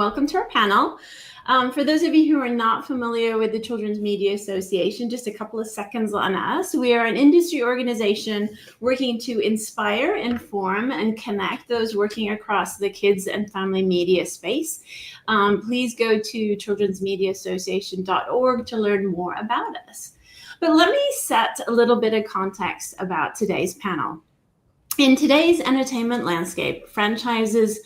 welcome to our panel. For those of you who are not familiar with the Children's Media Association, just a couple of seconds on us. We are an industry organization working to inspire, inform, and connect those working across the kids and family media space. Please go to childrensmediaassociation.org to learn more about us. But let me set a little bit of context about today's panel. In today's entertainment landscape, franchises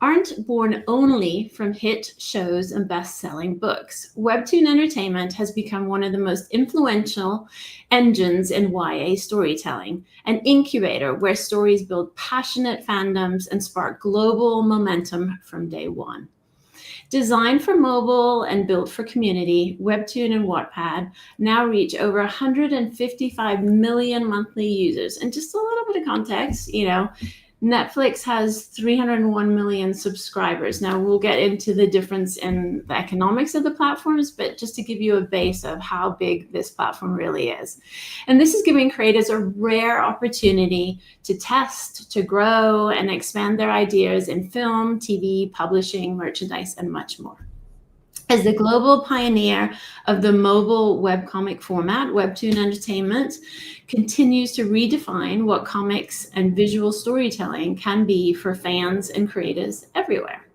aren't born only from hit shows and best-selling books. WEBTOON Entertainment has become one of the most influential engines in YA storytelling, an incubator where stories build passionate fandoms and spark global momentum from day one. Designed for mobile and built for community, WEBTOON and Wattpad now reach over 155 million monthly users. And just a little bit of context, Netflix has 301 million subscribers. Now, we'll get into the difference in the economics of the platforms, but just to give you a base of how big this platform really is. And this is giving creators a rare opportunity to test, to grow, and expand their ideas in film, TV, publishing, merchandise, and much more. As the global pioneer of the mobile webcomic format, WEBTOON Entertainment continues to redefine what comics and visual storytelling can be for fans and creators everywhere.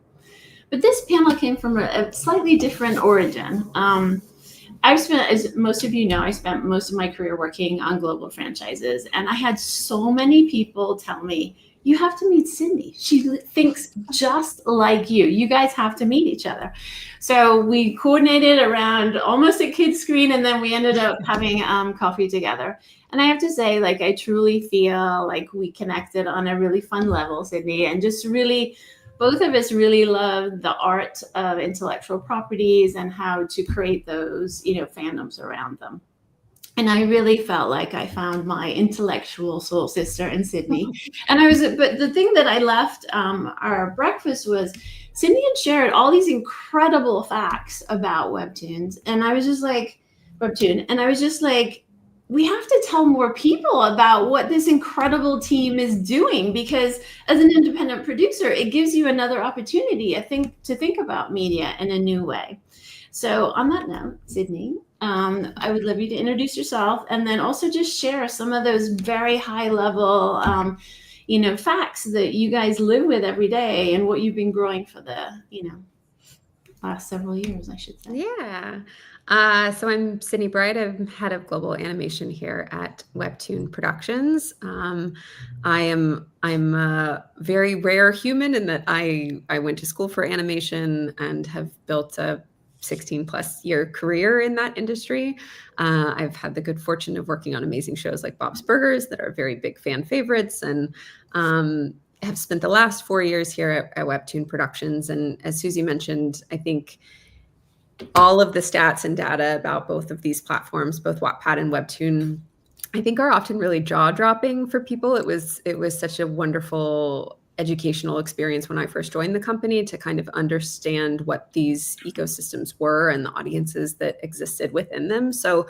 But this panel came from a slightly different origin. I've spent, as most of you know, I spent most of my career working on global franchises, and I had so many people tell me, you have to meet Sydney. She thinks just like you. You guys have to meet each other. So we coordinated around almost a kid's screen, and then we ended up having coffee together. And I have to say, I truly feel like we connected on a really fun level, Sydney, and just really, both of us really love the art of intellectual properties and how to create those, fandoms around them. And I really felt like I found my intellectual soul sister in Sydney. But the thing that I left our breakfast was Sydney had shared all these incredible facts about Webtoons. And I was just like, WEBTOON. And I was just like, we have to tell more people about what this incredible team is doing, because as an independent producer, it gives you another opportunity, I think, to think about media in a new way. So on that note, Sydney, I would love you to introduce yourself and then also just share some of those very high level, facts that you guys live with every day and what you've been growing for the, last several years, I should say. Yeah. So I'm Sydney Bright. I'm head of global animation here at WEBTOON Productions. I'm a very rare human in that I went to school for animation and have built a 16 plus year career in that industry. I've had the good fortune of working on amazing shows like Bob's Burgers that are very big fan favorites, and have spent the last 4 years here at WEBTOON Productions. And as Susie mentioned, I think all of the stats and data about both of these platforms, both Wattpad and WEBTOON, I think are often really jaw-dropping for people. It was such a wonderful educational experience when I first joined the company to kind of understand what these ecosystems were and the audiences that existed within them. So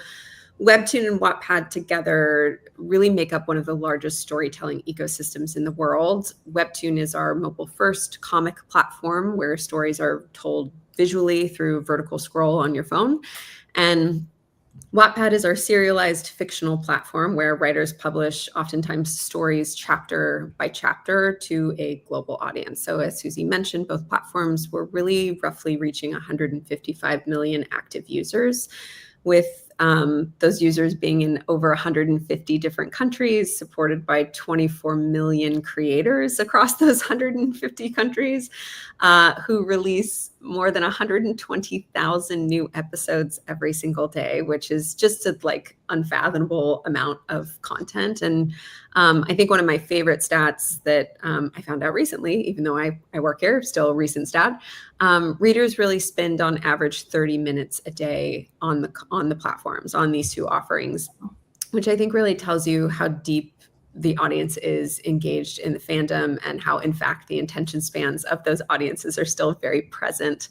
WEBTOON and Wattpad together really make up one of the largest storytelling ecosystems in the world. WEBTOON is our mobile first comic platform where stories are told visually through vertical scroll on your phone. And Wattpad is our serialized fictional platform where writers publish oftentimes stories chapter by chapter to a global audience. So as Susie mentioned, both platforms were really roughly reaching 155 million active users, with those users being in over 150 different countries, supported by 24 million creators across those 150 countries, who release more than 120,000 new episodes every single day, which is just a unfathomable amount of content. And I think one of my favorite stats that I found out recently, even though I work here, still a recent stat, readers really spend on average 30 minutes a day on the platforms, on these two offerings, which I think really tells you how deep the audience is engaged in the fandom and how, in fact, the attention spans of those audiences are still very present.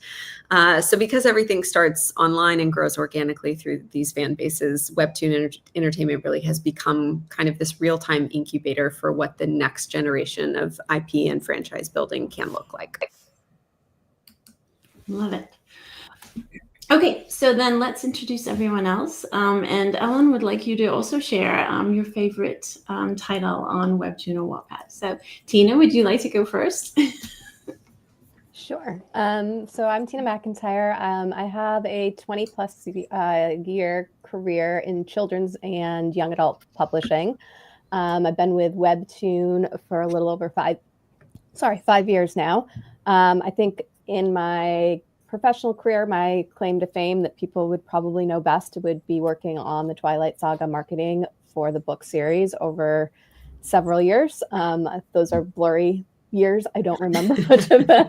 So because everything starts online and grows organically through these fan bases, WEBTOON Entertainment really has become kind of this real-time incubator for what the next generation of IP and franchise building can look like. Love it. Okay, so then let's introduce everyone else. And Ellen would like you to also share your favorite title on WEBTOON or Wattpad. So Tina, would you like to go first? Sure. So I'm Tina McIntyre. I have a 20 plus year career in children's and young adult publishing. I've been with WEBTOON for a little over 5 years now. I think in my professional career, my claim to fame that people would probably know best would be working on the Twilight Saga marketing for the book series over several years. Those are blurry years. I don't remember much of them,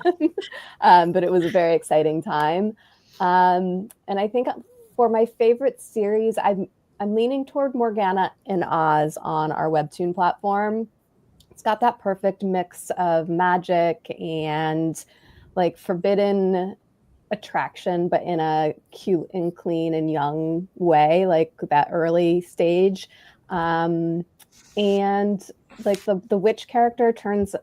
but it was a very exciting time. And I think for my favorite series, I'm leaning toward Morgana and Oz on our WEBTOON platform. It's got that perfect mix of magic and like forbidden attraction, but in a cute and clean and young way, like that early stage. And like the witch character turns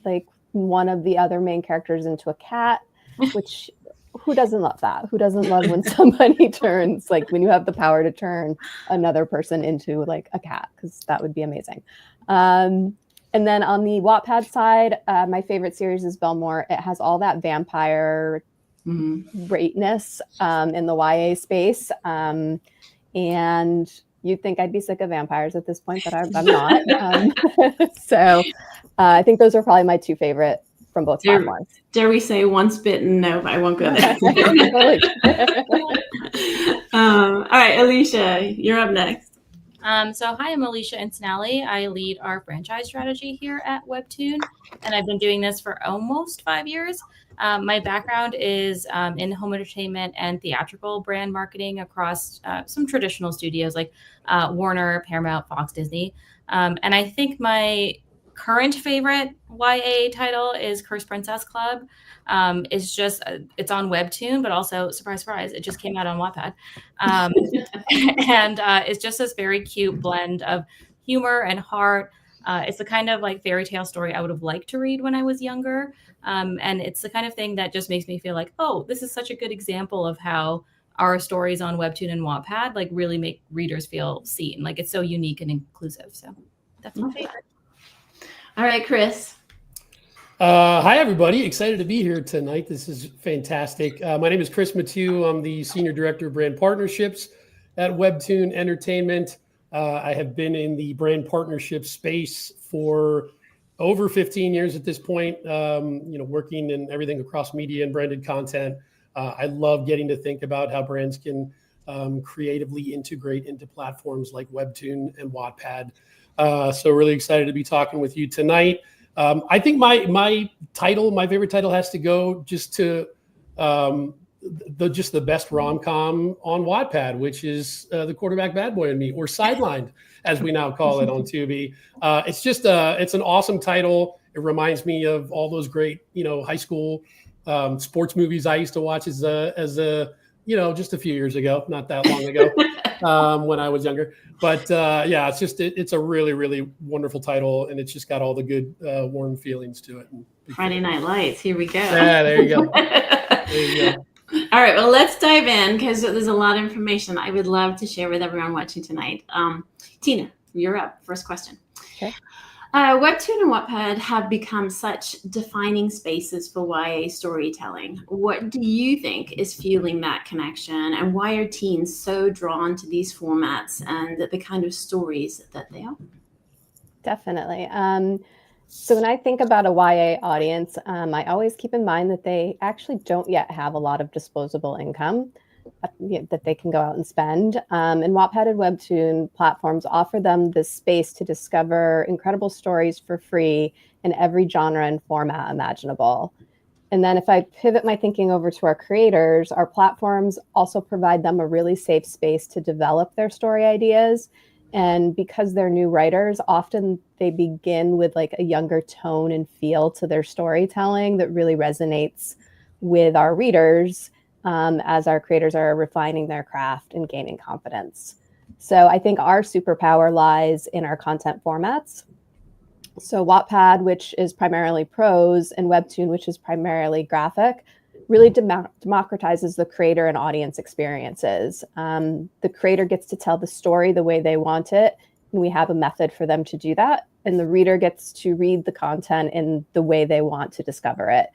like one of the other main characters into a cat, which who doesn't love that? Who doesn't love when somebody turns, like when you have the power to turn another person into like a cat, because that would be amazing. And then on the Wattpad side, my favorite series is Belmore. It has all that vampire greatness in the YA space. And you'd think I'd be sick of vampires at this point, but I'm not. So I think those are probably my two favorite from both platforms. Dare we say once bitten? No, I won't go there. All right, Alicia, you're up next. So hi, I'm Alicia Incinelli. I lead our franchise strategy here at WEBTOON, and I've been doing this for almost 5 years. My background is in home entertainment and theatrical brand marketing across some traditional studios like Warner, Paramount, Fox, Disney. And I think my current favorite YA title is Cursed Princess Club. It's just, it's on WEBTOON, but also, surprise, surprise, it just came out on Wattpad. And it's just this very cute blend of humor and heart. It's the kind of like fairy tale story I would have liked to read when I was younger. And it's the kind of thing that just makes me feel like, oh, this is such a good example of how our stories on WEBTOON and Wattpad like really make readers feel seen. Like it's so unique and inclusive. So that's my favorite. All right, Chris. Hi, everybody. Excited to be here tonight. This is fantastic. My name is Chris Mathieu. I'm the Senior Director of Brand Partnerships at WEBTOON Entertainment. I have been in the brand partnership space for over 15 years at this point, working in everything across media and branded content. I love getting to think about how brands can creatively integrate into platforms like WEBTOON and Wattpad. So really excited to be talking with you tonight. I think my favorite title has to go just to the best rom-com on Wattpad, which is The Quarterback Bad Boy and Me, or Sidelined, as we now call it on Tubi. It's an awesome title. It reminds me of all those great, high school sports movies I used to watch as a just a few years ago, not that long ago, when I was younger. But it's a really, really wonderful title, and it's just got all the good, warm feelings to it. Friday Night Lights. Here we go. Yeah, there you go. There you go. All right, well, let's dive in because there's a lot of information I would love to share with everyone watching tonight. Tina, you're up. First question. Okay. WEBTOON and Wattpad have become such defining spaces for YA storytelling. What do you think is fueling that connection, and why are teens so drawn to these formats and the kind of stories that they are? Definitely. So when I think about a YA audience, I always keep in mind that they actually don't yet have a lot of disposable income that they can go out and spend. And Wattpad and WEBTOON platforms offer them this space to discover incredible stories for free in every genre and format imaginable. And then if I pivot my thinking over to our creators, our platforms also provide them a really safe space to develop their story ideas. And because they're new writers, often they begin with like a younger tone and feel to their storytelling that really resonates with our readers as our creators are refining their craft and gaining confidence. So I think our superpower lies in our content formats. So Wattpad, which is primarily prose, and WEBTOON, which is primarily graphic, really democratizes the creator and audience experiences. The creator gets to tell the story the way they want it, and we have a method for them to do that. And the reader gets to read the content in the way they want to discover it.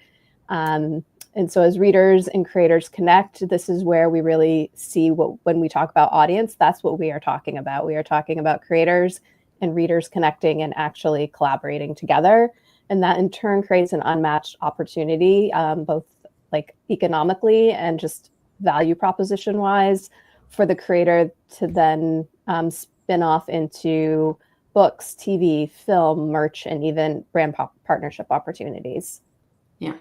And so as readers and creators connect, this is where we really see when we talk about audience, that's what we are talking about. We are talking about creators and readers connecting and actually collaborating together. And that in turn creates an unmatched opportunity, both like economically and just value proposition wise, for the creator to then spin off into books, TV, film, merch, and even brand partnership opportunities. Yeah.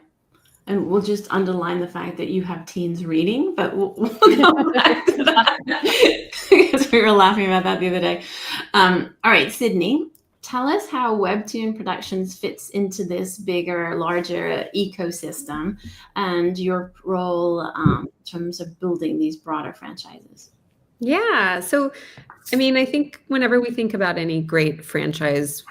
And we'll just underline the fact that you have teens reading, but we'll go back to that because we were laughing about that the other day. All right, Sydney, tell us how WEBTOON Productions fits into this bigger, larger ecosystem and your role in terms of building these broader franchises. Yeah. So, I mean, I think whenever we think about any great franchise,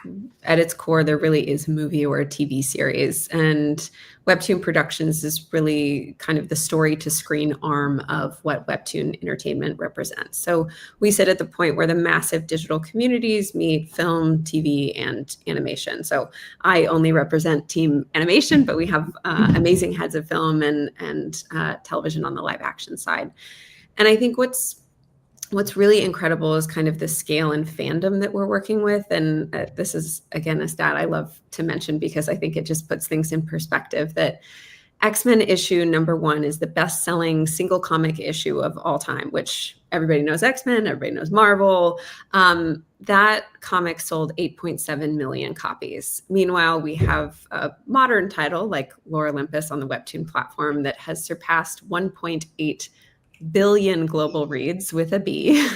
at its core, there really is a movie or a TV series. And WEBTOON Productions is really kind of the story to screen arm of what WEBTOON Entertainment represents. So we sit at the point where the massive digital communities meet film, TV, and animation. So I only represent team animation, but we have amazing heads of film and television on the live action side. And I think what's really incredible is kind of the scale and fandom that we're working with. And this is, again, a stat I love to mention because I think it just puts things in perspective that X-Men issue #1 is the best-selling single comic issue of all time, which everybody knows X-Men, everybody knows Marvel. That comic sold 8.7 million copies. Meanwhile, we have a modern title like Lore Olympus on the WEBTOON platform that has surpassed 1.8 billion global reads with a B,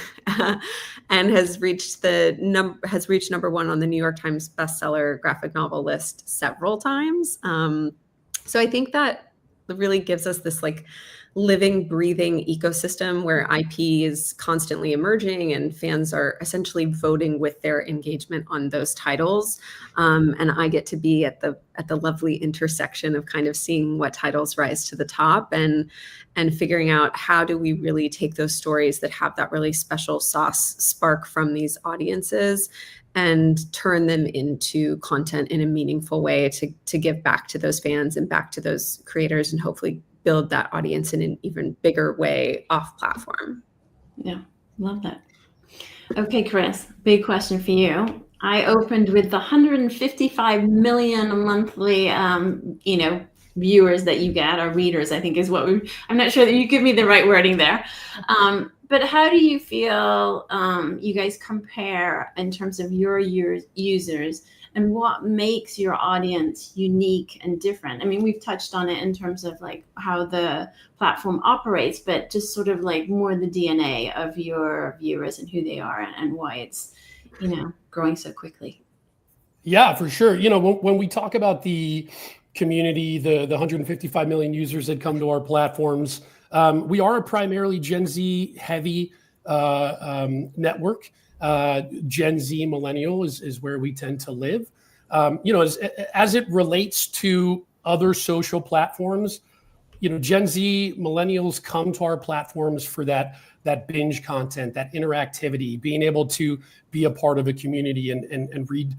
and has reached #1 on the New York Times bestseller graphic novel list several times. So I think that really gives us this like living, breathing ecosystem where IP is constantly emerging and fans are essentially voting with their engagement on those titles. And I get to be at the lovely intersection of kind of seeing what titles rise to the top and figuring out how do we really take those stories that have that really special sauce spark from these audiences and turn them into content in a meaningful way to give back to those fans and back to those creators and hopefully build that audience in an even bigger way off platform. Yeah, love that. Okay, Chris, big question for you. I opened with the 155 million monthly, viewers that you get, or readers, I think is what I'm not sure that you give me the right wording there. But how do you feel you guys compare in terms of your users and what makes your audience unique and different? I mean, we've touched on it in terms of like how the platform operates, but just sort of like more the DNA of your viewers and who they are and why it's, growing so quickly. Yeah, for sure. When we talk about the community, the 155 million users that come to our platforms, we are a primarily Gen Z heavy network. Gen Z millennial is where we tend to live. As it relates to other social platforms, Gen Z millennials come to our platforms for that binge content, that interactivity, being able to be a part of a community and read,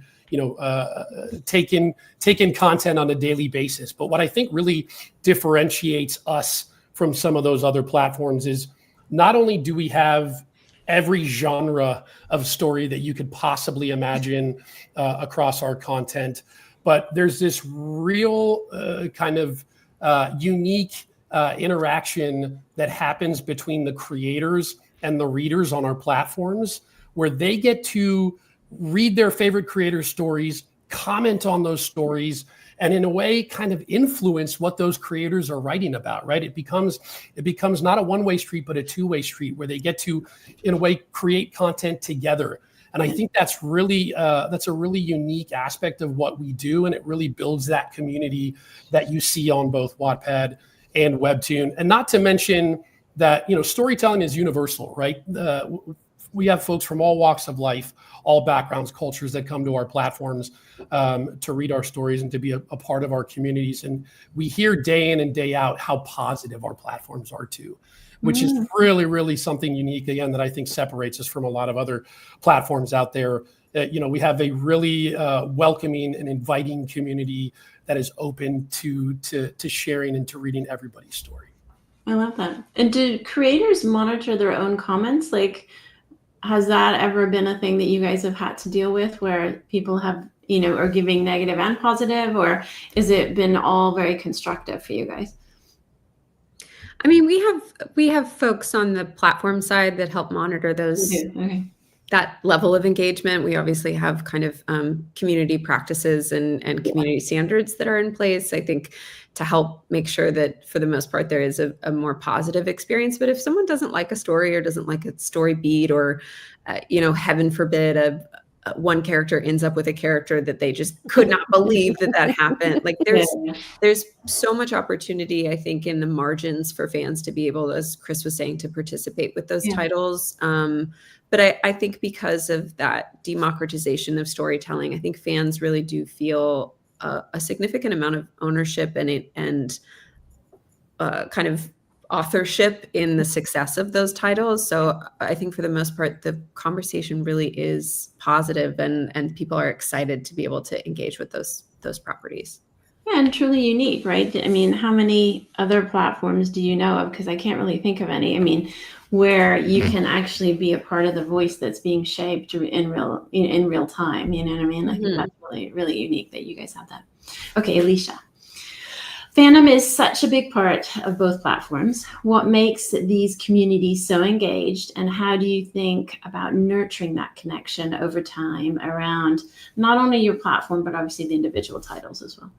take in content on a daily basis. But what I think really differentiates us from some of those other platforms is not only do we have every genre of story that you could possibly imagine across our content, but there's this real kind of unique interaction that happens between the creators and the readers on our platforms, where they get to read their favorite creators' stories, comment on those stories, and in a way kind of influence what those creators are writing about, right? It becomes not a one-way street, but a two-way street where they get to, in a way, create content together. And I think that's a really unique aspect of what we do, and it really builds that community that you see on both Wattpad and WEBTOON. And not to mention that storytelling is universal, right? we have folks from all walks of life, all backgrounds, cultures that come to our platforms to read our stories and to be a part of our communities. And we hear day in and day out how positive our platforms are too, which is really, really something unique, again, that I think separates us from a lot of other platforms out there. We have a really welcoming and inviting community that is open to sharing and to reading everybody's story. I love that. And do creators monitor their own comments? Like, has that ever been a thing that you guys have had to deal with where people have, are giving negative and positive, or has it been all very constructive for you guys? I mean, we have folks on the platform side that help monitor those. Okay. That level of engagement. We obviously have kind of community practices and community standards that are in place, I think, to help make sure that for the most part there is a more positive experience. But if someone doesn't like a story or doesn't like a story beat, or heaven forbid one character ends up with a character that they just could not believe that happened, like there's so much opportunity, I think, in the margins for fans to be able, as Chris was saying, to participate with those titles. But I think because of that democratization of storytelling, I think fans really do feel a significant amount of ownership and kind of authorship in the success of those titles. So I think for the most part, the conversation really is positive, and people are excited to be able to engage with those properties. Yeah, and truly unique, right? I mean, how many other platforms do you know of? Because I can't really think of any. I mean, where you can actually be a part of the voice that's being shaped in real time. You know what I mean? I think that's really, really unique that you guys have that. Okay, Alicia. Fandom is such a big part of both platforms. What makes these communities so engaged, and how do you think about nurturing that connection over time around not only your platform, but obviously the individual titles as well?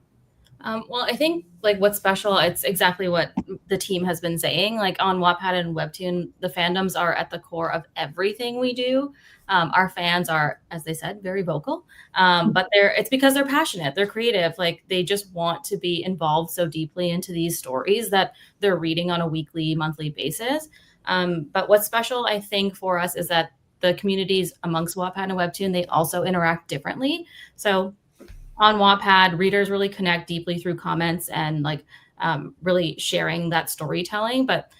Well, I think what's special, it's exactly what the team has been saying. Like on Wattpad and WEBTOON, the fandoms are at the core of everything we do. Our fans are, as they said, very vocal, but it's because they're passionate, they're creative. Like they just want to be involved so deeply into these stories that they're reading on a weekly, monthly basis. But what's special, I think, for us is that the communities amongst Wattpad and WEBTOON, they also interact differently. So on Wattpad, readers really connect deeply through comments and really sharing that storytelling. But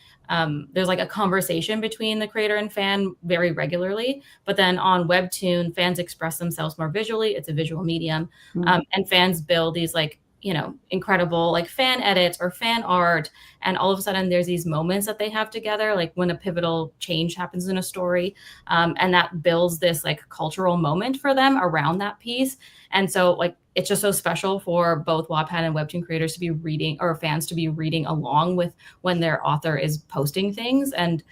there's a conversation between the creator and fan very regularly. But then on WEBTOON, fans express themselves more visually. It's a visual medium. And fans build these incredible fan edits or fan art, and all of a sudden there's these moments that they have together, like when a pivotal change happens in a story, and that builds this cultural moment for them around that piece. And so it's just so special for both Wattpad and WEBTOON creators to be reading, or fans to be reading along with when their author is posting things. And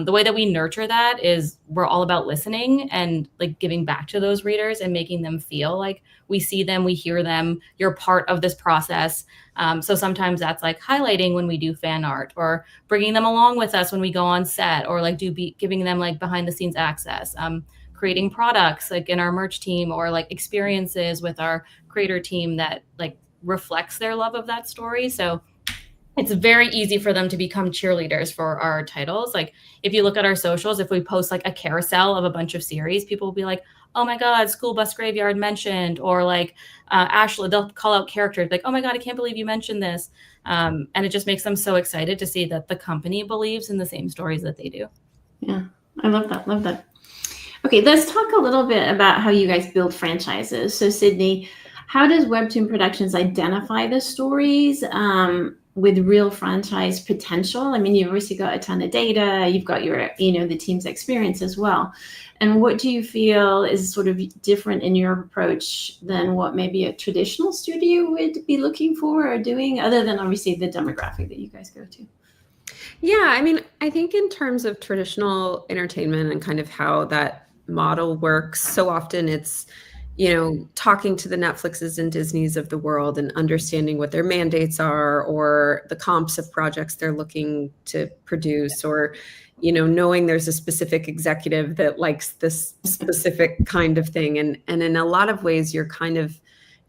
the way that we nurture that is we're all about listening and giving back to those readers and making them feel like we see them, we hear them, you're part of this process. So sometimes that's highlighting when we do fan art, or bringing them along with us when we go on set, or giving them behind the scenes access, creating products in our merch team, or experiences with our creator team that reflects their love of that story. So it's very easy for them to become cheerleaders for our titles. If you look at our socials, if we post a carousel of a bunch of series, people will be like, oh my God, School Bus Graveyard mentioned, or Ashley, they'll call out characters oh my God, I can't believe you mentioned this. And it just makes them so excited to see that the company believes in the same stories that they do. Yeah, I love that. Love that. Okay, let's talk a little bit about how you guys build franchises. So Sydney, how does WEBTOON Productions identify the stories with real franchise potential? I mean, you've obviously got a ton of data, you've got your, the team's experience as well. And what do you feel is sort of different in your approach than what maybe a traditional studio would be looking for or doing, other than obviously the demographic that you guys go to? Yeah, I mean, I think in terms of traditional entertainment and kind of how that model works, so often it's, talking to the Netflixes and Disneys of the world and understanding what their mandates are, or the comps of projects they're looking to produce, or, knowing there's a specific executive that likes this specific kind of thing. And in a lot of ways, you're kind of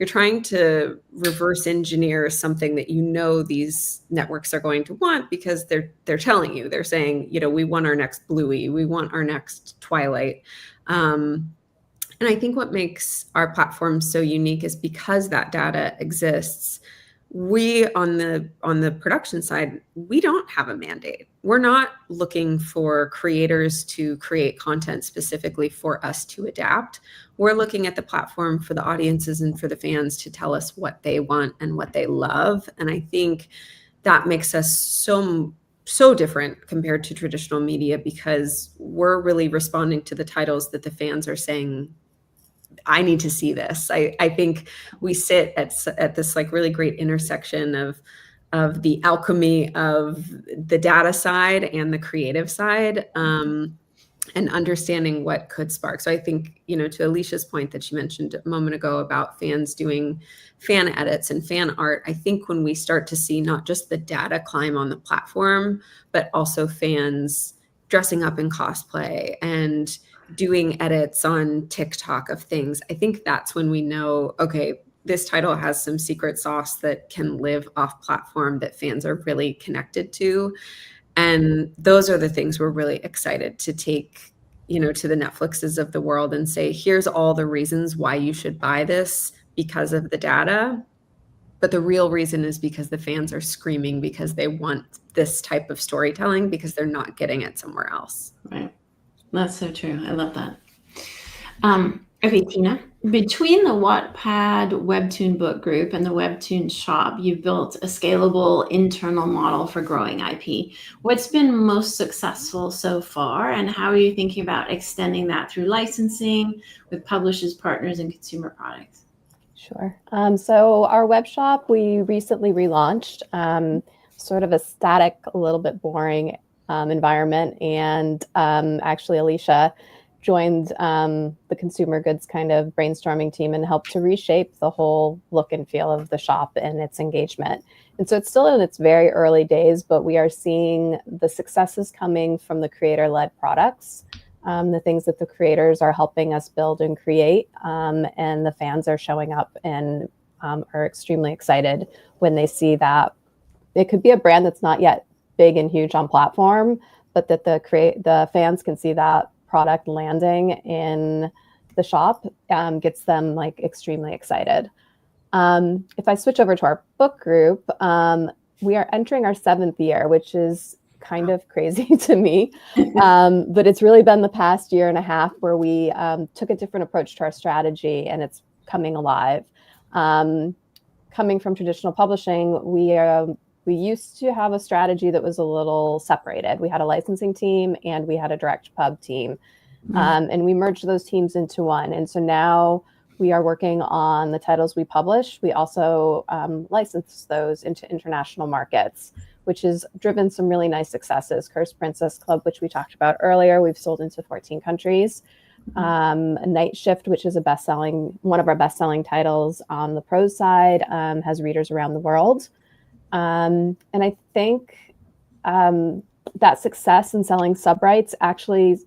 trying to reverse engineer something that you know these networks are going to want because they're telling you, they're saying, you know, we want our next Bluey, we want our next Twilight. And I think what makes our platform so unique is because that data exists. We on the production side, we don't have a mandate. We're not looking for creators to create content specifically for us to adapt. We're looking at the platform for the audiences and for the fans to tell us what they want and what they love. And I think that makes us so different compared to traditional media, because we're really responding to the titles that the fans are saying, I need to see this. I think we sit at this like really great intersection of the alchemy of the data side and the creative side, and understanding what could spark. So I think, you know, to Alicia's point that she mentioned a moment ago about fans doing fan edits and fan art, I think when we start to see not just the data climb on the platform, but also fans dressing up in cosplay and doing edits on TikTok of things, I think that's when we know, okay, this title has some secret sauce that can live off platform that fans are really connected to. And those are the things we're really excited to take, you know, to the Netflixes of the world and say, here's all the reasons why you should buy this because of the data. But the real reason is because the fans are screaming because they want this type of storytelling because they're not getting it somewhere else. Right. That's so true. I love that. Okay, Tina, between the Wattpad Webtoon book group and the Webtoon shop, you've built a scalable internal model for growing IP. What's been most successful so far, and how are you thinking about extending that through licensing with publishers, partners, and consumer products? Sure. So our web shop, we recently relaunched, sort of a static, a little bit boring environment. And actually, Alicia joined the consumer goods kind of brainstorming team and helped to reshape the whole look and feel of the shop and its engagement. And so it's still in its very early days, but we are seeing the successes coming from the creator-led products, the things that the creators are helping us build and create, and the fans are showing up and are extremely excited when they see that it could be a brand that's not yet big and huge on platform, but that the fans can see that product landing in the shop, gets them like extremely excited. If I switch over to our book group, we are entering our 7th year, which is kind of crazy to me. But it's really been the past year and a half where we took a different approach to our strategy, and it's coming alive. Coming from traditional publishing, we used to have a strategy that was a little separated. We had a licensing team and we had a direct pub team. And we merged those teams into one. And so now we are working on the titles we publish. We also license those into international markets, which has driven some really nice successes. Cursed Princess Club, which we talked about earlier, we've sold into 14 countries. Night Shift, which is one of our best-selling titles on the prose side, has readers around the world. And I think that success in selling sub-rights actually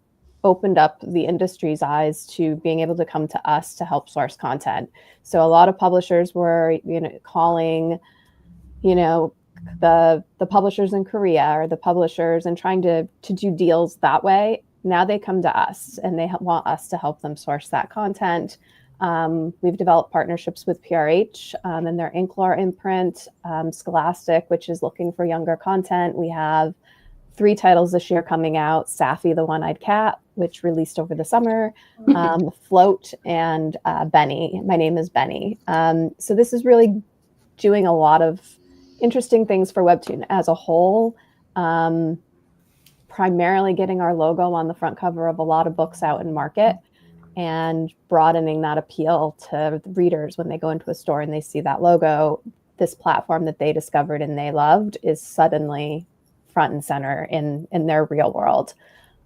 opened up the industry's eyes to being able to come to us to help source content. So a lot of publishers were, calling, the publishers in Korea or the publishers and trying to do deals that way. Now they come to us and they want us to help them source that content. We've developed partnerships with PRH and their Inklore imprint, Scholastic, which is looking for younger content. We have 3 titles this year coming out: Safi, the One-Eyed Cat, which released over the summer, Float, and Benny. My Name is Benny. So this is really doing a lot of interesting things for Webtoon as a whole, primarily getting our logo on the front cover of a lot of books out in market and broadening that appeal to readers when they go into a store and they see that logo. This platform that they discovered and they loved is suddenly front and center in their real world.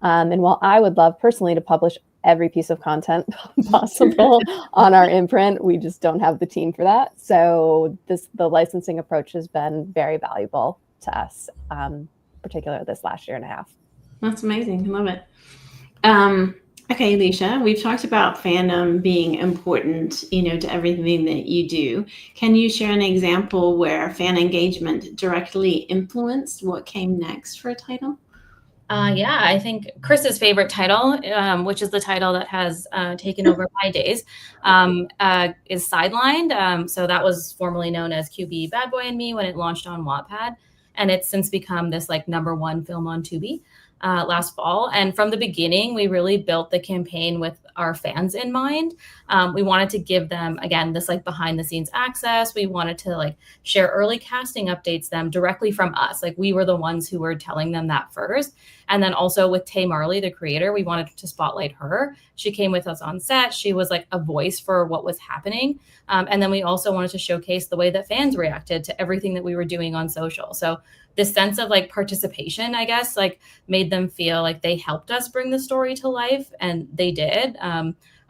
And while I would love personally to publish every piece of content possible on our imprint, we just don't have the team for that. So the licensing approach has been very valuable to us, particularly this last year and a half. That's amazing. I love it. Okay, Alicia, we've talked about fandom being important, to everything that you do. Can you share an example where fan engagement directly influenced what came next for a title? Yeah, I think Chris's favorite title, which is the title that has taken over my days, is Sidelined. So that was formerly known as QB Bad Boy and Me when it launched on Wattpad. And it's since become this like #1 film on Tubi last fall. And from the beginning, we really built the campaign with our fans in mind. We wanted to give them, again, this like behind the scenes access. We wanted to like share early casting updates them directly from us. Like we were the ones who were telling them that first. And then also with Tay Marley, the creator, we wanted to spotlight her. She came with us on set. She was like a voice for what was happening. And then we also wanted to showcase the way that fans reacted to everything that we were doing on social. So this sense of like participation, I guess, like made them feel like they helped us bring the story to life, and they did.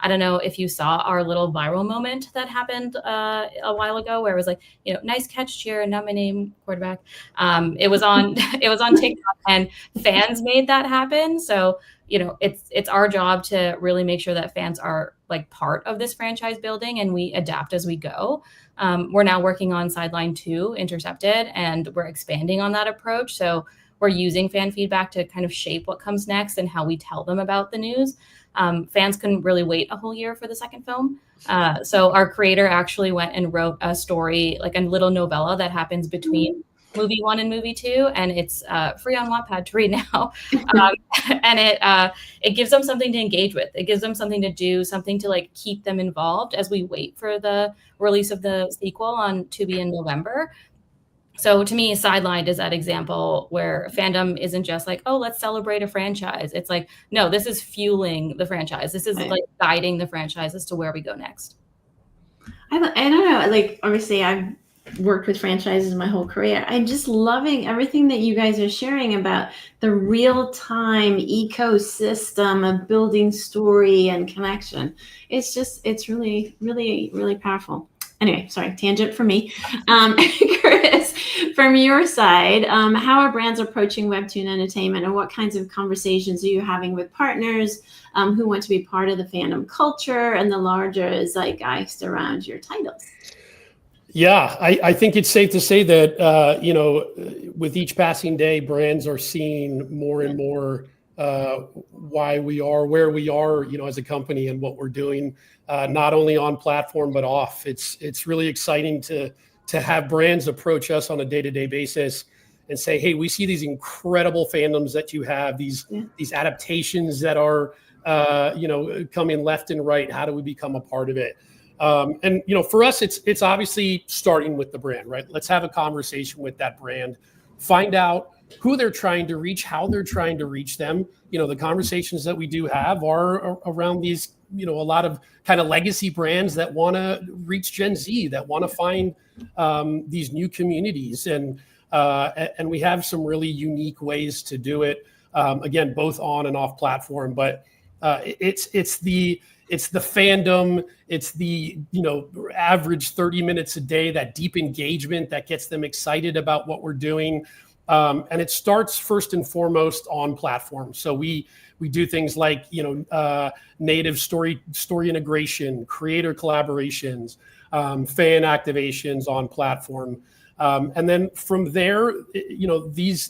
I don't know if you saw our little viral moment that happened a while ago, where it was like, nice catch, cheer, not my name, quarterback. It was on it was on TikTok, and fans made that happen. So it's our job to really make sure that fans are like part of this franchise building, and we adapt as we go. We're now working on Sideline 2, Intercepted, and we're expanding on that approach. So we're using fan feedback to kind of shape what comes next and how we tell them about the news. Fans couldn't really wait a whole year for the second film. So our creator actually went and wrote a story, like a little novella that happens between movie 1 and movie 2, and it's free on Wattpad to read now. And it gives them something to engage with. It gives them something to do, something to like keep them involved as we wait for the release of the sequel on Tubi in November. So to me, Sidelined is that example where fandom isn't just like, oh, let's celebrate a franchise. It's like, no, this is fueling the franchise. This is like guiding the franchise as to where we go next. I don't know, like obviously I've worked with franchises my whole career. I'm just loving everything that you guys are sharing about the real-time ecosystem of building story and connection. It's really, really, really powerful. Anyway, sorry, tangent for me. Chris, from your side, how are brands approaching WEBTOON entertainment, and what kinds of conversations are you having with partners who want to be part of the fandom culture and the larger zeitgeist around your titles? Yeah, I think it's safe to say that, with each passing day, brands are seeing more and more why we are where we are, as a company and what we're doing, not only on platform, but off. It's really exciting to have brands approach us on a day-to-day basis and say, hey, we see these incredible fandoms that you have, these adaptations that are, coming left and right. How do we become a part of it? And for us, it's obviously starting with the brand, right? Let's have a conversation with that brand, find out who they're trying to reach, how they're trying to reach them. The conversations that we do have are around these, a lot of kind of legacy brands that want to reach Gen Z, that want to find these new communities, and we have some really unique ways to do it. Again, both on and off platform, but it's the fandom, it's the average 30 minutes a day, that deep engagement that gets them excited about what we're doing, and it starts first and foremost on platform. So we do things like native story integration, creator collaborations, fan activations on platform, and then from there, these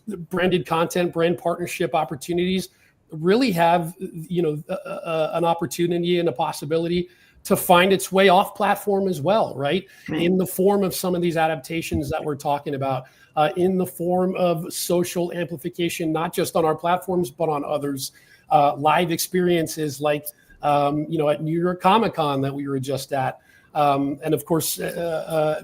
branded content, brand partnership opportunities really have an opportunity and a possibility to find its way off platform as well, right? In the form of some of these adaptations that we're talking about, in the form of social amplification, not just on our platforms, but on others, live experiences like, at New York Comic Con that we were just at. And of course,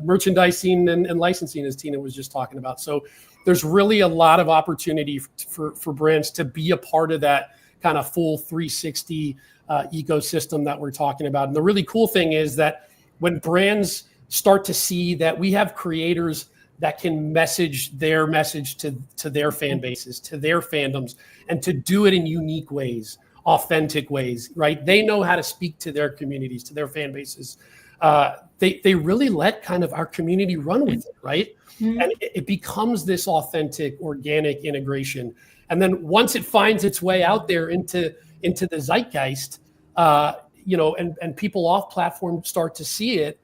merchandising and licensing, as Tina was just talking about. So there's really a lot of opportunity for brands to be a part of that kind of full 360 ecosystem that we're talking about. And the really cool thing is that when brands start to see that we have creators that can message their message to their fan bases, to their fandoms, and to do it in unique ways, authentic ways, right? They know how to speak to their communities, to their fan bases. They really let kind of our community run with it, right? Mm-hmm. And it becomes this authentic, organic integration. And then once it finds its way out there into the zeitgeist, and people off platform start to see it,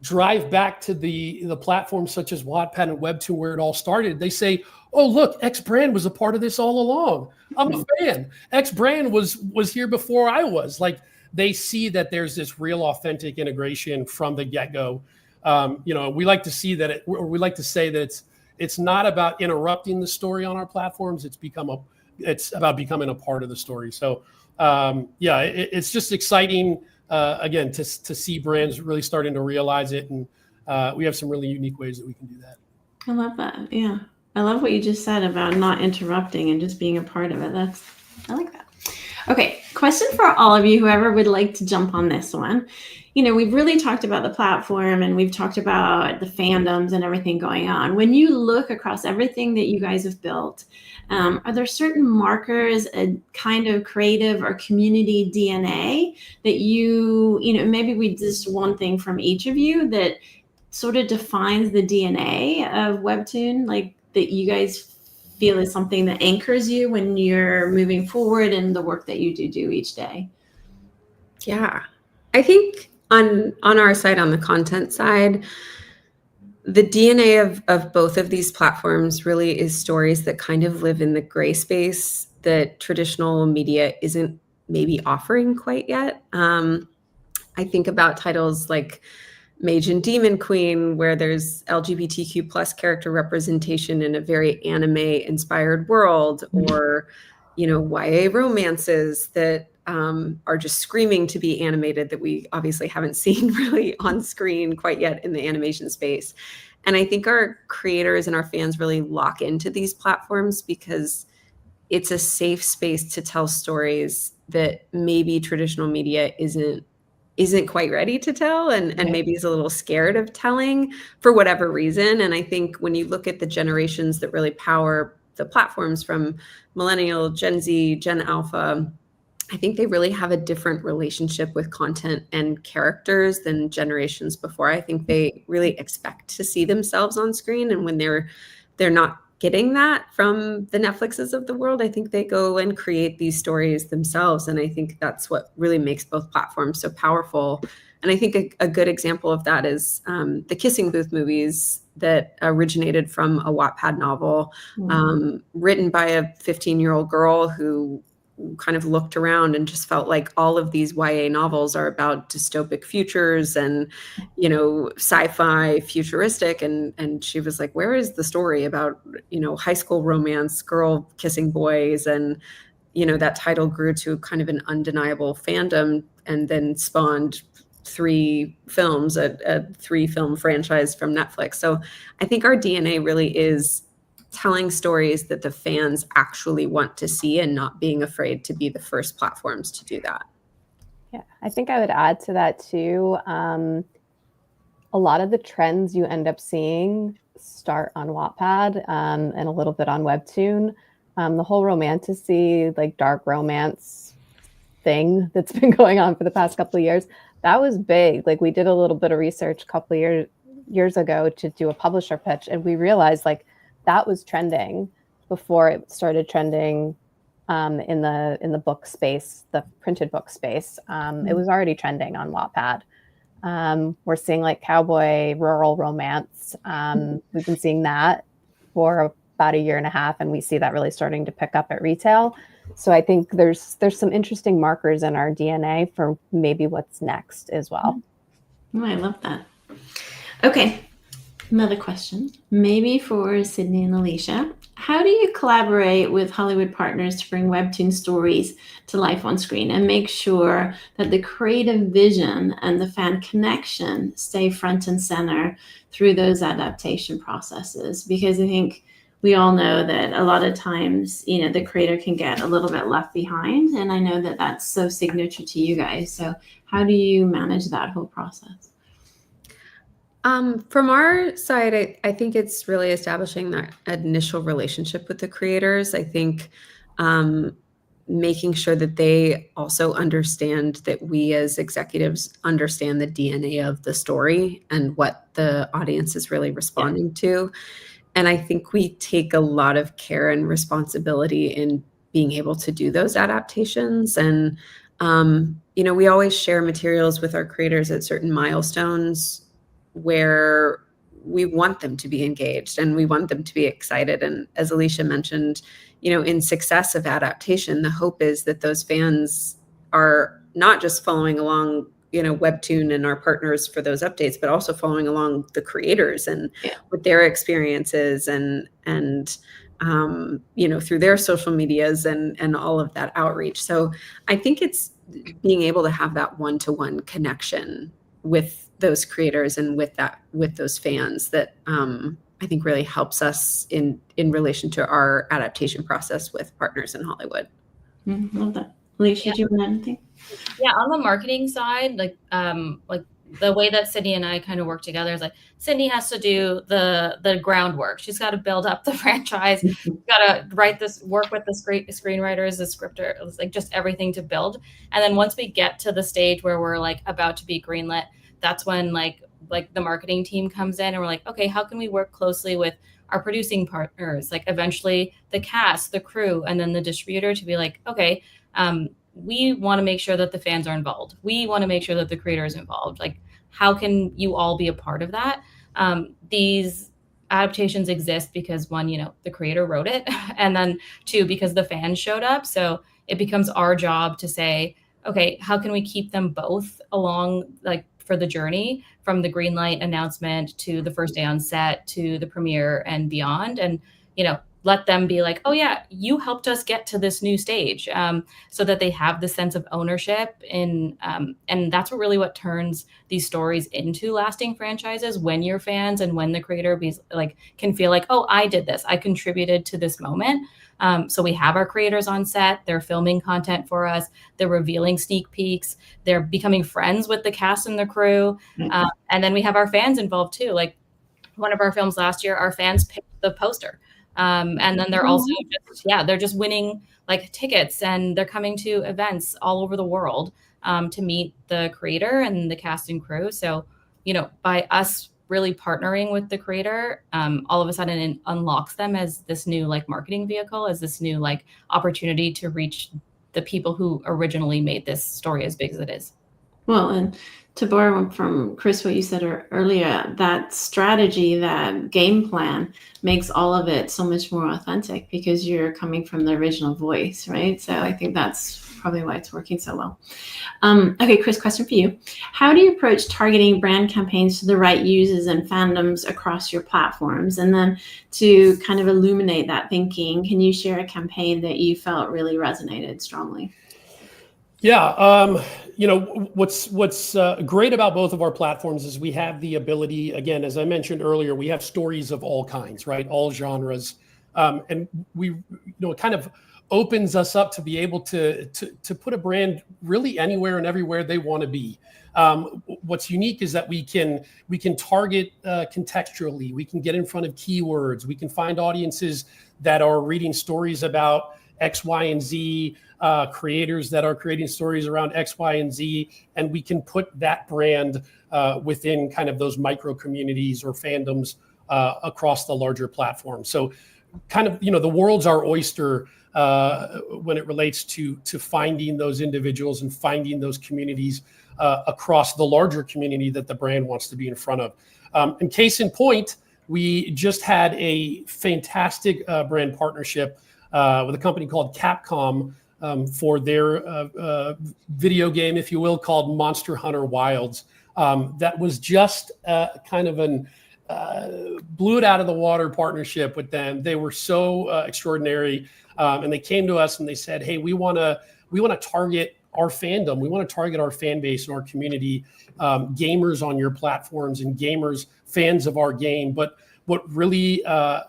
drive back to the platforms such as Wattpad and WEBTOON where it all started. They say, oh, look, X brand was a part of this all along. I'm a fan. X brand was here before I was. Like, they see that there's this real authentic integration from the get-go. We like to see that we like to say that it's not about interrupting the story on our platforms. It's about becoming a part of the story. So it's just exciting again to see brands really starting to realize it, and we have some really unique ways that we can do that. I love that. Yeah, I love what you just said about not interrupting and just being a part of it. I like that. Okay, question for all of you, whoever would like to jump on this one. We've really talked about the platform and we've talked about the fandoms and everything going on. When you look across everything that you guys have built, are there certain markers, a kind of creative or community DNA that maybe we just one thing from each of you that sort of defines the DNA of WEBTOON, like that you guys feel is something that anchors you when you're moving forward in the work that you do each day? Yeah, I think on our side, on the content side, the DNA of both of these platforms really is stories that kind of live in the gray space that traditional media isn't maybe offering quite yet. I think about titles like Mage and Demon Queen, where there's LGBTQ plus character representation in a very anime inspired world, or, YA romances that are just screaming to be animated that we obviously haven't seen really on screen quite yet in the animation space. And I think our creators and our fans really lock into these platforms because it's a safe space to tell stories that maybe traditional media isn't quite ready to tell, and maybe is a little scared of telling for whatever reason. And I think when you look at the generations that really power the platforms, from Millennial, Gen Z, Gen Alpha, I think they really have a different relationship with content and characters than generations before. I think they really expect to see themselves on screen, and when they're not getting that from the Netflixes of the world, I think they go and create these stories themselves. And I think that's what really makes both platforms so powerful. And I think a good example of that is the Kissing Booth movies that originated from a Wattpad novel, written by a 15-year-old girl who kind of looked around and just felt like all of these YA novels are about dystopic futures and, sci-fi futuristic. And she was like, where is the story about, high school romance, girl kissing boys? And, that title grew to kind of an undeniable fandom, and then spawned 3 films, a 3-film franchise from Netflix. So I think our DNA really is telling stories that the fans actually want to see and not being afraid to be the first platforms to do that. Yeah, I think I would add to that too. A lot of the trends you end up seeing start on Wattpad and a little bit on WEBTOON. The whole romantasy, like dark romance thing that's been going on for the past couple of years, that was big. Like, we did a little bit of research a couple of years ago to do a publisher pitch, and we realized like that was trending before it started trending in the book space, the printed book space. It was already trending on Wattpad. We're seeing like cowboy rural romance. We've been seeing that for about a year and a half, and we see that really starting to pick up at retail. So I think there's some interesting markers in our DNA for maybe what's next as well. Oh, I love that. Okay. Another question, maybe for Sydney and Alicia. How do you collaborate with Hollywood partners to bring WEBTOON stories to life on screen and make sure that the creative vision and the fan connection stay front and center through those adaptation processes? Because I think we all know that a lot of times, the creator can get a little bit left behind. And I know that that's so signature to you guys. So how do you manage that whole process? From our side, I think it's really establishing that initial relationship with the creators. I think making sure that they also understand that we as executives understand the DNA of the story and what the audience is really responding to. And I think we take a lot of care and responsibility in being able to do those adaptations. And, we always share materials with our creators at certain milestones where we want them to be engaged and we want them to be excited. And as Alicia mentioned, in success of adaptation, the hope is that those fans are not just following along, WEBTOON and our partners for those updates, but also following along the creators and with their experiences and through their social medias and all of that outreach. So I think it's being able to have that one-to-one connection with those creators and with those fans that I think really helps us in relation to our adaptation process with partners in Hollywood. Love that. Alicia, do you want anything? Yeah, on the marketing side, like the way that Sydney and I kind of work together is like Sydney has to do the groundwork. She's got to build up the franchise. She's got to work with the great screenwriters, the scripter, like just everything to build. And then once we get to the stage where we're like about to be greenlit, that's when like the marketing team comes in and we're like, okay, how can we work closely with our producing partners, like eventually the cast, the crew, and then the distributor to be like, okay, we want to make sure that the fans are involved. We want to make sure that the creator is involved. Like, how can you all be a part of that? These adaptations exist because one, the creator wrote it, and then two, because the fans showed up. So it becomes our job to say, okay, how can we keep them both along, like for the journey from the green light announcement to the first day on set to the premiere and beyond, and let them be like, oh yeah, you helped us get to this new stage, so that they have the sense of ownership and that's what turns these stories into lasting franchises, when you're fans and when the creator can feel like, oh, I did this, I contributed to this moment. So we have our creators on set, they're filming content for us, they're revealing sneak peeks, they're becoming friends with the cast and the crew. And then we have our fans involved too. Like one of our films last year, our fans picked the poster. And then they're also they're just winning like tickets, and they're coming to events all over the world to meet the creator and the cast and crew. So, by us really partnering with the creator, all of a sudden it unlocks them as this new like marketing vehicle, as this new like opportunity to reach the people who originally made this story as big as it is. Well, and to borrow from Chris, what you said earlier, that strategy, that game plan makes all of it so much more authentic because you're coming from the original voice, right? So I think that's probably why it's working so well. Okay, Chris, question for you. How do you approach targeting brand campaigns to the right users and fandoms across your platforms? And then to kind of illuminate that thinking, can you share a campaign that you felt really resonated strongly? Yeah, what's great about both of our platforms is we have the ability, again, as I mentioned earlier, we have stories of all kinds, right? All genres, and we, it kind of opens us up to be able to put a brand really anywhere and everywhere they want to be. What's unique is that we can target contextually. We can get in front of keywords. We can find audiences that are reading stories about X, Y, and Z, creators that are creating stories around X, Y, and Z, and we can put that brand within kind of those micro communities or fandoms across the larger platform. So kind of, the world's our oyster when it relates to finding those individuals and finding those communities across the larger community that the brand wants to be in front of. And case in point, we just had a fantastic brand partnership with a company called Capcom for their video game, if you will, called Monster Hunter Wilds. That was just kind of an blew it out of the water partnership with them. They were so extraordinary, and they came to us and they said, "Hey, we want to target our fandom. We want to target our fan base and our community, gamers on your platforms and gamers, fans of our game." But what really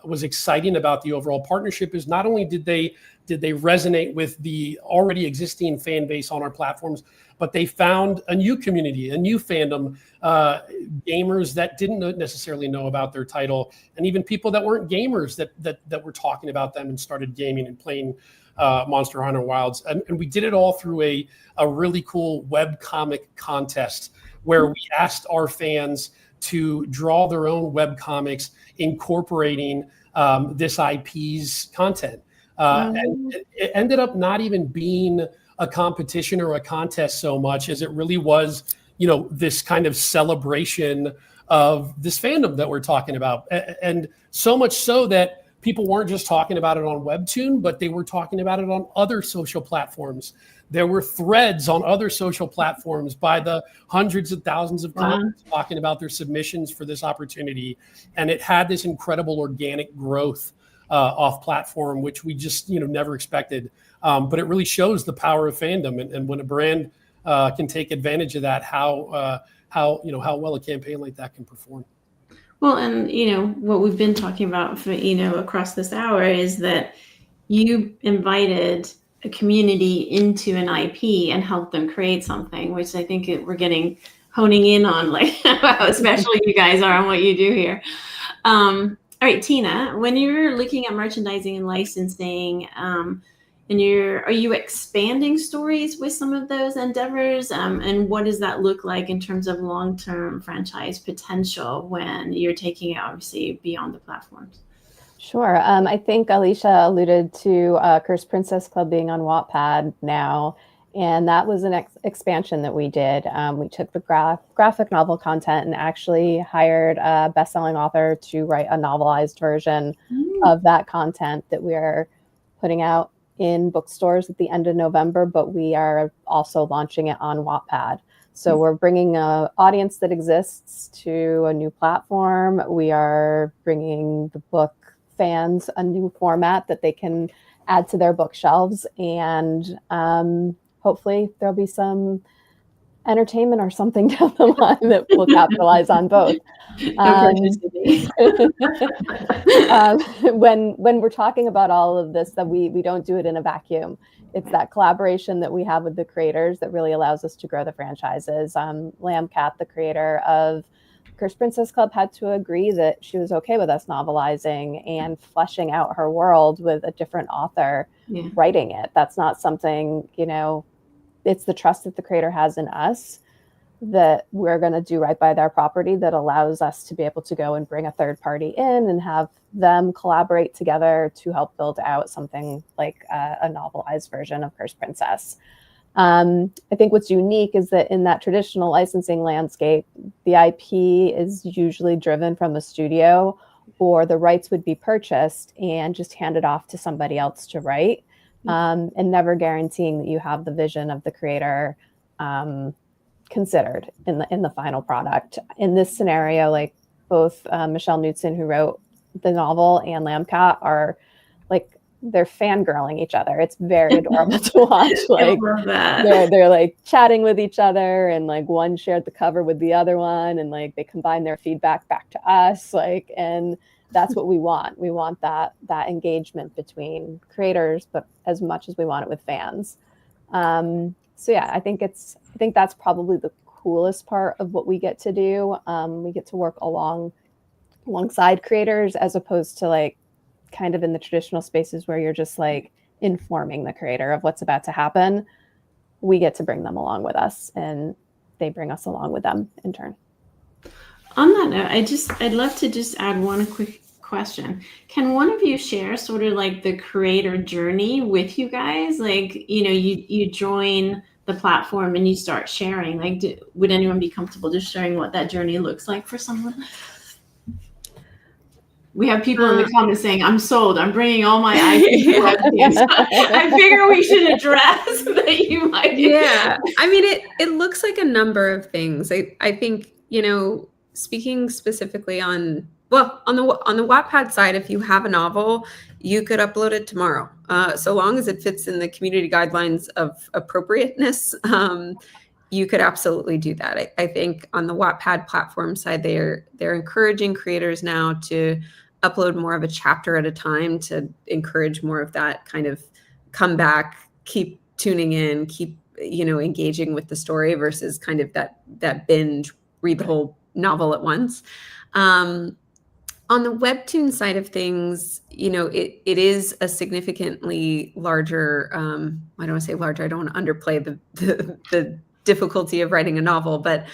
was exciting about the overall partnership is not only did they resonate with the already existing fan base on our platforms, but they found a new community, a new fandom, gamers that didn't necessarily know about their title, and even people that weren't gamers that were talking about them and started gaming and playing Monster Hunter Wilds. And we did it all through a really cool webcomic contest where we asked our fans to draw their own webcomics incorporating this IP's content. And it ended up not even being a competition or a contest so much as it really was, this kind of celebration of this fandom that we're talking about. And so much so that people weren't just talking about it on WEBTOON, but they were talking about it on other social platforms. There were threads on other social platforms by the hundreds of thousands of comments talking about their submissions for this opportunity. And it had this incredible organic growth off platform, which we just, never expected. But it really shows the power of fandom. And when a brand can take advantage of that, how well a campaign like that can perform. Well, and what we've been talking about for across this hour is that you invited a community into an IP and helped them create something, which I think we're honing in on, like how special you guys are and what you do here. All right, Tina, when you're looking at merchandising and licensing, are you expanding stories with some of those endeavors? And what does that look like in terms of long-term franchise potential when you're taking it obviously beyond the platforms? Sure. I think Alicia alluded to Cursed Princess Club being on Wattpad now, and that was an expansion that we did. We took the graphic novel content and actually hired a best-selling author to write a novelized version of that content that we are putting out in bookstores at the end of November, but we are also launching it on Wattpad. So we're bringing an audience that exists to a new platform. We are bringing the book fans a new format that they can add to their bookshelves, and hopefully there'll be some entertainment or something down the line that will capitalize on both. When we're talking about all of this, that we don't do it in a vacuum. It's that collaboration that we have with the creators that really allows us to grow the franchises. Lamb Cat, the creator of Cursed Princess Club, had to agree that she was okay with us novelizing and fleshing out her world with a different author writing it. That's not something, it's the trust that the creator has in us that we're going to do right by their property that allows us to be able to go and bring a third party in and have them collaborate together to help build out something like a novelized version of Cursed Princess. I think what's unique is that in that traditional licensing landscape, the IP is usually driven from a studio, or the rights would be purchased and just handed off to somebody else to write, and never guaranteeing that you have the vision of the creator considered in the final product. In this scenario, like both Michelle Knudsen, who wrote the novel, and Lamb Cat are like, they're fangirling each other. It's very adorable to watch. Like they're like chatting with each other, and like one shared the cover with the other one, and like they combine their feedback back to us. Like, and that's what we want. We want that engagement between creators, but as much as we want it with fans. So yeah, I think that's probably the coolest part of what we get to do. We get to work alongside creators, as opposed to like kind of in the traditional spaces where you're just like informing the creator of what's about to happen. We get to bring them along with us, and they bring us along with them in turn. On that note, I'd love to just add one quick question. Can one of you share sort of like the creator journey with you guys? Like, you join the platform and you start sharing. Like, would anyone be comfortable just sharing what that journey looks like for someone? We have people in the comments saying, "I'm sold. I'm bringing all my IP to WEBTOON." So I figure we should address that you might. Yeah, I mean, it looks like a number of things. I think, speaking specifically on the Wattpad side, if you have a novel, you could upload it tomorrow, so long as it fits in the community guidelines of appropriateness. You could absolutely do that. I think on the Wattpad platform side, they're encouraging creators now to upload more of a chapter at a time to encourage more of that kind of come back, keep tuning in, keep engaging with the story, versus kind of that binge, read the whole novel at once. On the WEBTOON side of things, it is a significantly larger, I don't want to say larger, I don't want to underplay the difficulty of writing a novel, but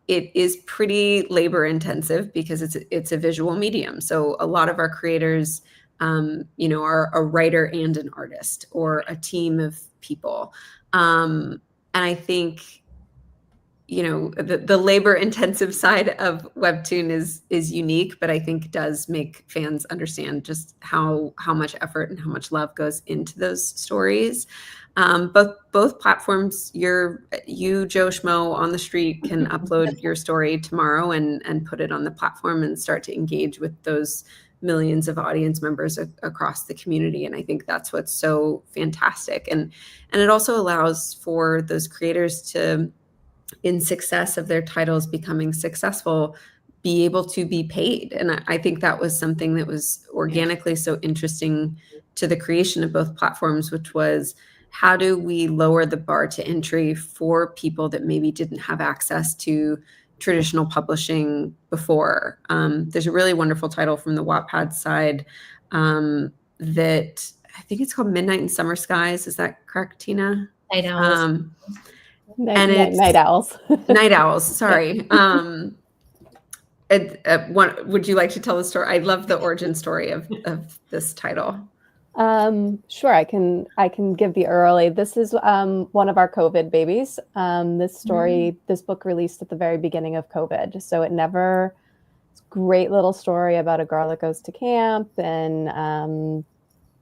it is pretty labor intensive because it's a visual medium. So a lot of our creators, are a writer and an artist or a team of people. And I think, the labor intensive side of WEBTOON is unique, but I think does make fans understand just how much effort and how much love goes into those stories. Both platforms, you Joe Schmo on the street can upload your story tomorrow and put it on the platform and start to engage with those millions of audience members across the community. And I think that's what's so fantastic. And it also allows for those creators to, in success of their titles becoming successful, be able to be paid. And I think that was something that was organically so interesting to the creation of both platforms, which was, how do we lower the bar to entry for people that maybe didn't have access to traditional publishing before? There's a really wonderful title from the Wattpad side that I think it's called Midnight in Summer Skies. Is that correct, Tina? Night Owls. Night Owls. Night Owls. Sorry. Would you like to tell the story? I love the origin story of this title. Sure, I can give the early. This is one of our COVID babies. This book released at the very beginning of COVID, so it's a great little story about a girl that goes to camp and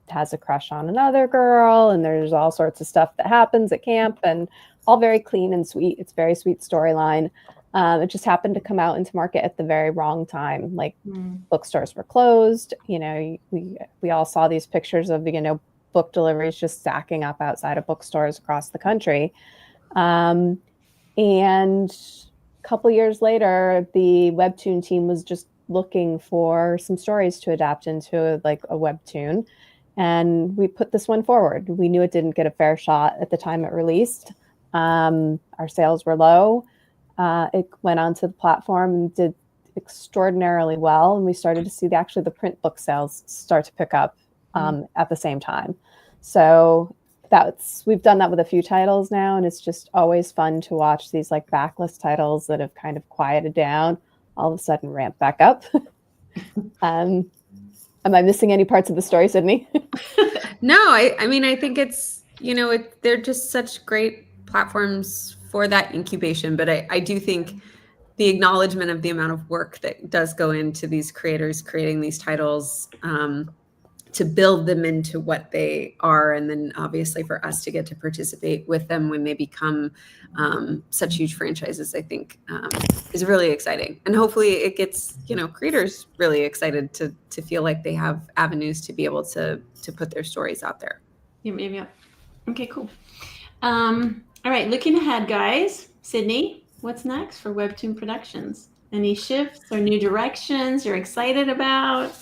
has a crush on another girl, and there's all sorts of stuff that happens at camp, and all very clean and sweet. It's a very sweet storyline. It just happened to come out into market at the very wrong time. Like bookstores were closed. We all saw these pictures of book deliveries just stacking up outside of bookstores across the country. And a couple years later, the WEBTOON team was just looking for some stories to adapt into like a WEBTOON, and we put this one forward. We knew it didn't get a fair shot at the time it released. Our sales were low. It went onto the platform and did extraordinarily well. And we started to see the print book sales start to pick up at the same time. So we've done that with a few titles now. And it's just always fun to watch these like backlist titles that have kind of quieted down, all of a sudden ramp back up. Am I missing any parts of the story, Sydney? No, I think it's, they're just such great platforms for that incubation. But I do think the acknowledgement of the amount of work that does go into these creators creating these titles to build them into what they are, and then obviously for us to get to participate with them when they become such huge franchises, I think is really exciting. And hopefully it gets creators really excited to feel like they have avenues to be able to put their stories out there. Yeah. Okay, cool. All right, looking ahead, guys. Sydney, what's next for WEBTOON Productions? Any shifts or new directions you're excited about?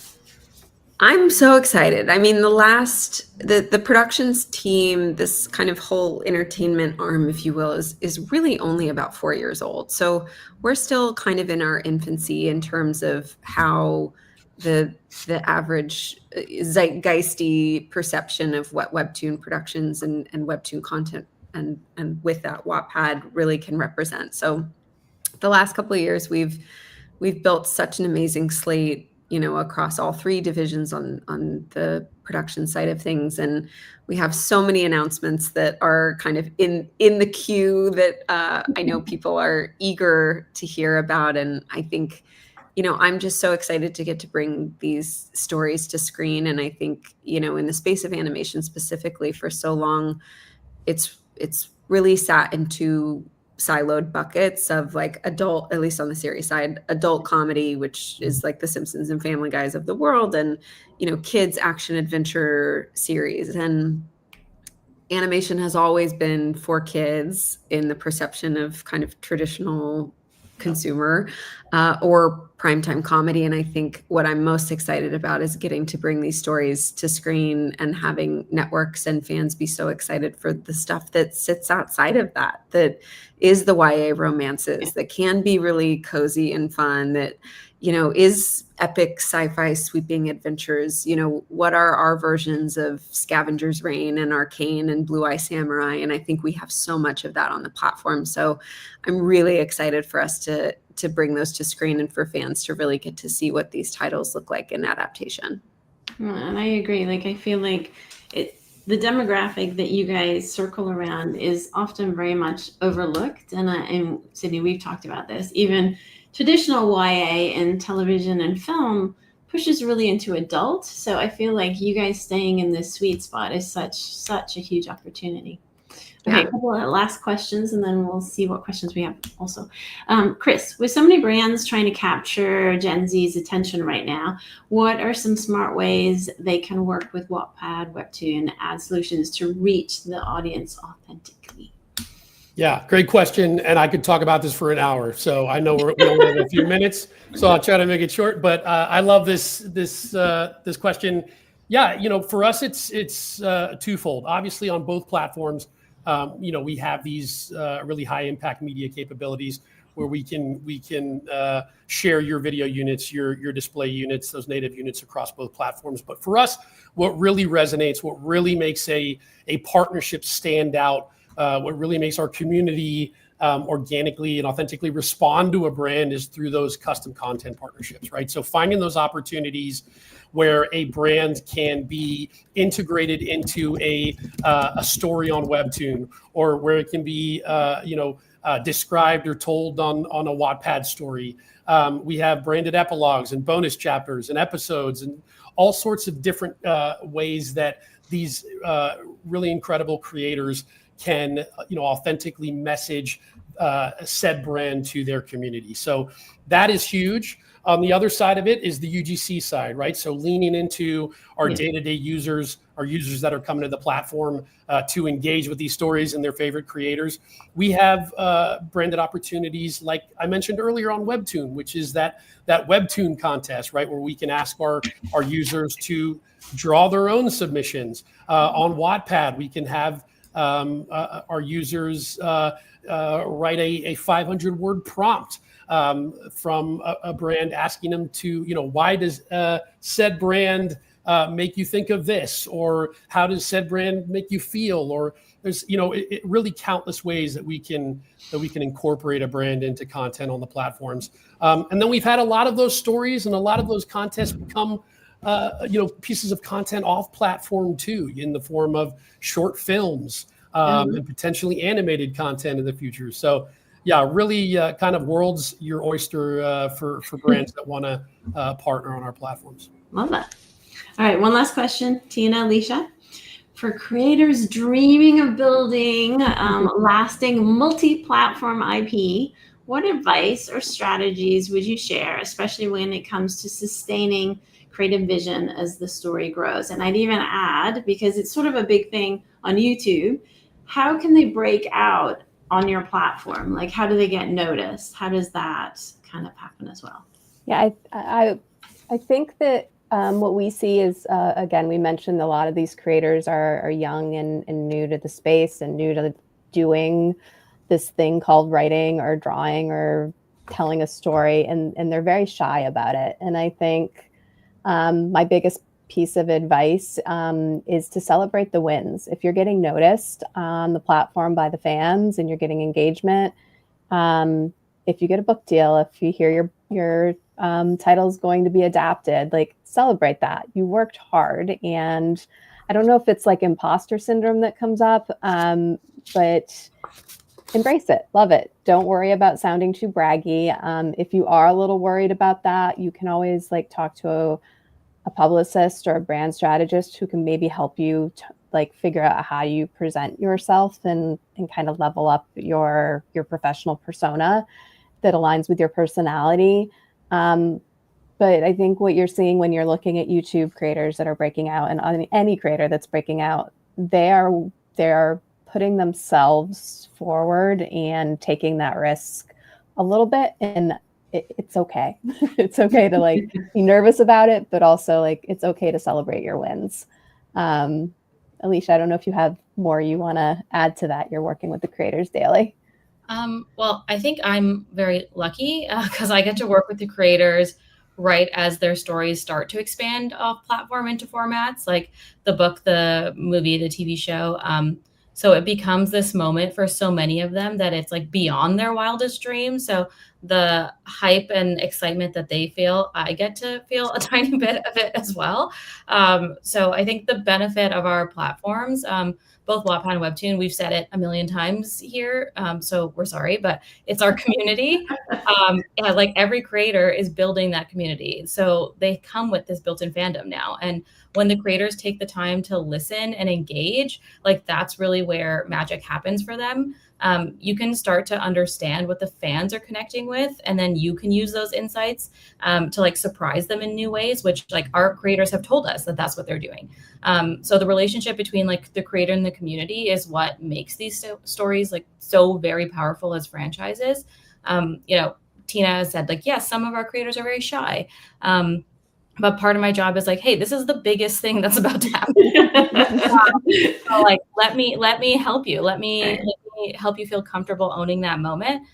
I'm so excited. I mean, the productions team, this kind of whole entertainment arm, if you will, is really only about 4 years old. So we're still kind of in our infancy in terms of how the average zeitgeisty perception of what WEBTOON productions and WEBTOON content and with that Wattpad really can represent. So the last couple of years, we've built such an amazing slate, across all three divisions on the production side of things. And we have so many announcements that are kind of in the queue that I know people are eager to hear about. And I think, I'm just so excited to get to bring these stories to screen. And I think, in the space of animation specifically, for so long, it's really sat in two siloed buckets of like adult, at least on the series side, adult comedy, which is like the Simpsons and Family Guys of the world, and kids action adventure series. And animation has always been for kids in the perception of kind of traditional consumer or primetime comedy. And I think what I'm most excited about is getting to bring these stories to screen and having networks and fans be so excited for the stuff that sits outside of that is the YA romances that can be really cozy and fun, that is epic sci-fi sweeping adventures, what are our versions of Scavenger's Reign and Arcane and Blue Eye Samurai? And I think we have so much of that on the platform. So I'm really excited for us to bring those to screen and for fans to really get to see what these titles look like in adaptation. And I agree. Like, I feel like the demographic that you guys circle around is often very much overlooked. And Sydney, we've talked about this. Even traditional YA in television and film pushes really into adult. So I feel like you guys staying in this sweet spot is such a huge opportunity. Okay, Yeah. a couple of last questions, and then we'll see what questions we have also. Chris, with so many brands trying to capture Gen Z's attention right now, what are some smart ways they can work with Wattpad, WEBTOON, ad solutions to reach the audience authentically? Yeah, great question. And I could talk about this for an hour. So I know we only have a few minutes, so I'll try to make it short. But I love this question. Yeah, for us, it's twofold. Obviously, on both platforms, we have these really high impact media capabilities where we can share your video units, your display units, those native units across both platforms. But for us, what really resonates, what really makes a partnership stand out, what really makes our community organically and authentically respond to a brand is through those custom content partnerships, right? So finding those opportunities where a brand can be integrated into a story on WEBTOON, or where it can be described or told on a Wattpad story. We have branded epilogues and bonus chapters and episodes and all sorts of different ways that these really incredible creators can authentically message said brand to their community. So that is huge. On the other side of it is the UGC side, right? So leaning into our day-to-day users, our users that are coming to the platform to engage with these stories and their favorite creators. We have branded opportunities like I mentioned earlier on WEBTOON, which is that WEBTOON contest, right? Where we can ask our users to draw their own submissions. On Wattpad, we can have our users write a 500-word prompt from a brand asking them to, why does said brand make you think of this? Or how does said brand make you feel? Or there's, it really countless ways that we can incorporate a brand into content on the platforms. And then we've had a lot of those stories and a lot of those contests become pieces of content off platform too, in the form of short films and potentially animated content in the future. So yeah, really kind of world's your oyster for brands that want to partner on our platforms. Love that. All right, one last question, Tina, Alicia. For creators dreaming of building lasting multi-platform IP, what advice or strategies would you share, especially when it comes to sustaining creative vision as the story grows? And I'd even add, because it's sort of a big thing on YouTube, how can they break out on your platform? Like, how do they get noticed? How does that kind of happen as well? Yeah, I think that what we see is, again, we mentioned a lot of these creators are young and new to the space and new to doing this thing called writing or drawing or telling a story, and they're very shy about it. And I think my biggest piece of advice is to celebrate the wins. If you're getting noticed on the platform by the fans and you're getting engagement, if you get a book deal, if you hear your title is going to be adapted, like, celebrate that. You worked hard. And I don't know if it's like imposter syndrome that comes up, but embrace it, love it. Don't worry about sounding too braggy. If you are a little worried about that, you can always talk to a publicist or a brand strategist who can maybe help you figure out how you present yourself and kind of level up your professional persona that aligns with your personality. But I think what you're seeing when you're looking at YouTube creators that are breaking out, and any creator that's breaking out, they're putting themselves forward and taking that risk a little bit. And it's okay. It's okay to be nervous about it, but also it's okay to celebrate your wins. Alicia, I don't know if you have more you want to add to that. You're working with the creators daily. Well, I think I'm very lucky because I get to work with the creators right as their stories start to expand off platform into formats like the book, the movie, the TV show. So it becomes this moment for so many of them that it's like beyond their wildest dreams. So the hype and excitement that they feel, I get to feel a tiny bit of it as well. So I think the benefit of our platforms, both Wattpad and WEBTOON, we've said it a million times here, so we're sorry, but it's our community. Yeah, like every creator is building that community. So they come with this built-in fandom now. And when the creators take the time to listen and engage, like that's really where magic happens for them. You can start to understand what the fans are connecting with, and then you can use those insights to like surprise them in new ways, which like our creators have told us that that's what they're doing. So the relationship between like the creator and the community is what makes these stories like so very powerful as franchises. You know, Tina said like, yes, some of our creators are very shy. But part of my job is like, hey, this is the biggest thing that's about to happen. So like, let me help you. Let me help you feel comfortable owning that moment.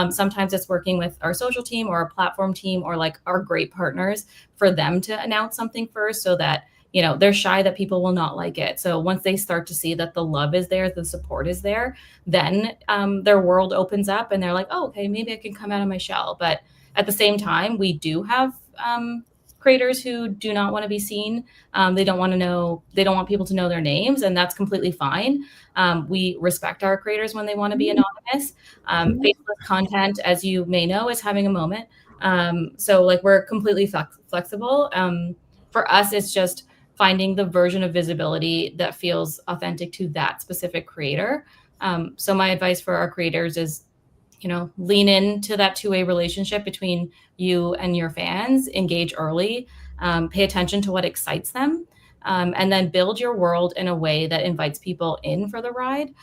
Sometimes it's working with our social team or a platform team or like our great partners for them to announce something first so that, you know, they're shy that people will not like it. So once they start to see that the love is there, the support is there, then their world opens up and they're like, oh, okay, maybe I can come out of my shell. But at the same time, we do have creators who do not want to be seen. They don't want people to know their names, and that's completely fine. We respect our creators when they want to be anonymous. Facebook content, as you may know, is having a moment. So like we're completely flexible. For us, it's just finding the version of visibility that feels authentic to that specific creator. So my advice for our creators is, you know, lean into that two-way relationship between you and your fans, engage early, pay attention to what excites them, and then build your world in a way that invites people in for the ride.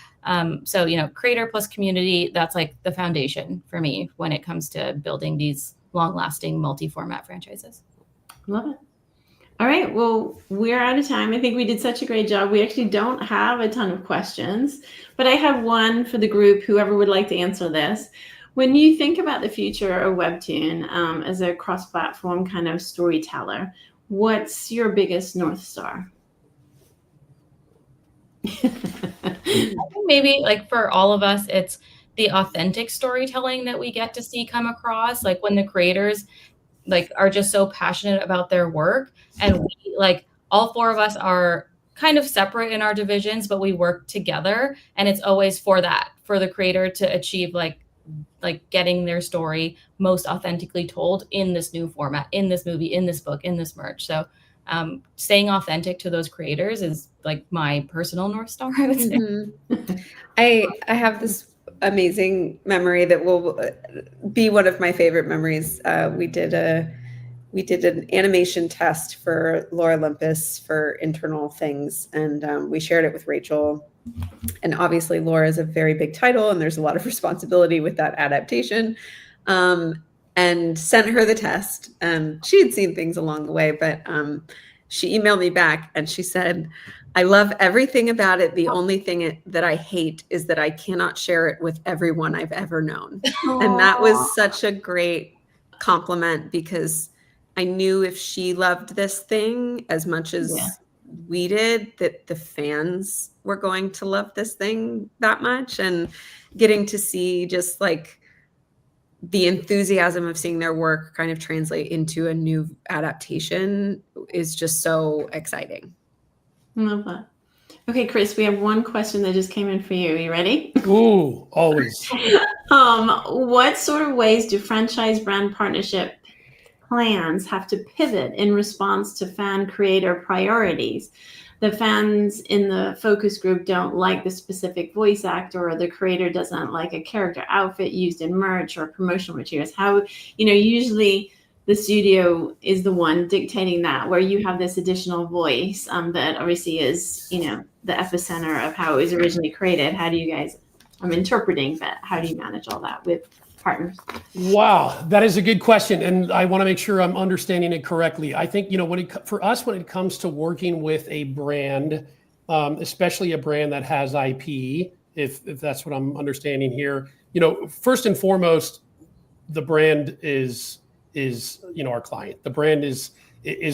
So, you know, creator plus community, that's like the foundation for me when it comes to building these long-lasting multi-format franchises. Love it. All right, well, we're out of time. I think we did such a great job. We actually don't have a ton of questions, but I have one for the group, whoever would like to answer this. When you think about the future of WEBTOON as a cross-platform kind of storyteller, what's your biggest North Star? I think maybe like for all of us, it's the authentic storytelling that we get to see come across, like when the creators like are just so passionate about their work, and we like all four of us are kind of separate in our divisions, but we work together, and it's always for the creator to achieve like getting their story most authentically told in this new format, in this movie, in this book, in this merch. So staying authentic to those creators is like my personal North Star, I would say. Mm-hmm. I have this amazing memory that will be one of my favorite memories. We did an animation test for Lore Olympus for internal things, and we shared it with Rachel. And obviously, Lore is a very big title, and there's a lot of responsibility with that adaptation. And sent her the test, and she had seen things along the way, but she emailed me back and she said, I love everything about it. The only thing that I hate is that I cannot share it with everyone I've ever known. Aww. And that was such a great compliment, because I knew if she loved this thing as much as we did, that the fans were going to love this thing that much. And getting to see just like the enthusiasm of seeing their work kind of translate into a new adaptation is just so exciting. Love that. Okay, Chris, we have one question that just came in for you. Are you ready? Ooh, always. What sort of ways do franchise brand partnership plans have to pivot in response to fan creator priorities? The fans in the focus group don't like the specific voice actor, or the creator doesn't like a character outfit used in merch or promotional materials. How, usually the studio is the one dictating that, where you have this additional voice that obviously is, the epicenter of how it was originally created. How do you guys, I'm interpreting that, how do you manage all that with partners? Wow, that is a good question, and I want to make sure I'm understanding it correctly. I think for us, when it comes to working with a brand, especially a brand that has IP, if that's what I'm understanding here, first and foremost, the brand is is, our client. The brand is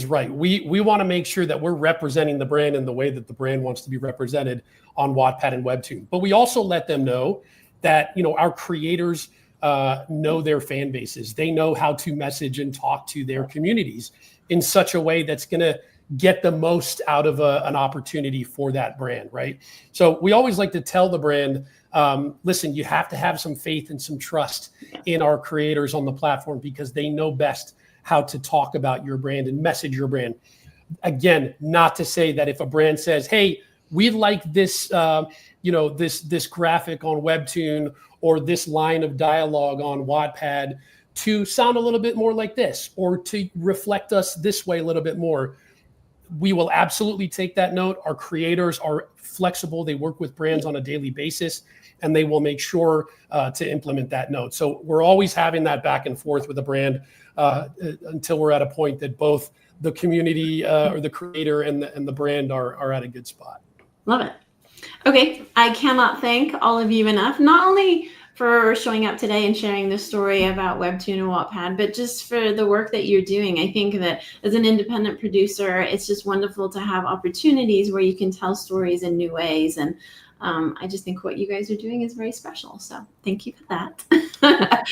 right. We want to make sure that we're representing the brand in the way that the brand wants to be represented on Wattpad and WEBTOON. But we also let them know that, our creators know their fan bases. They know how to message and talk to their communities in such a way that's going to get the most out of an opportunity for that brand, right? So we always like to tell the brand, listen, you have to have some faith and some trust in our creators on the platform because they know best how to talk about your brand and message your brand. Again, not to say that if a brand says, hey, we'd like this, this graphic on WEBTOON or this line of dialogue on Wattpad to sound a little bit more like this or to reflect us this way a little bit more. We will absolutely take that note. Our creators are flexible. They work with brands on a daily basis, and they will make sure to implement that note. So we're always having that back and forth with a brand until we're at a point that both the community or the creator and the brand are at a good spot. Love it. Okay, I cannot thank all of you enough, not only for showing up today and sharing the story about WEBTOON and Wattpad, but just for the work that you're doing. I think that as an independent producer, it's just wonderful to have opportunities where you can tell stories in new ways. And I just think what you guys are doing is very special. So thank you for that.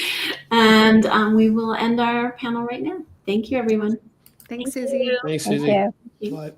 And we will end our panel right now. Thank you, everyone. Thanks, Susie. Thanks, Susie. Thank you. Thank you. Bye.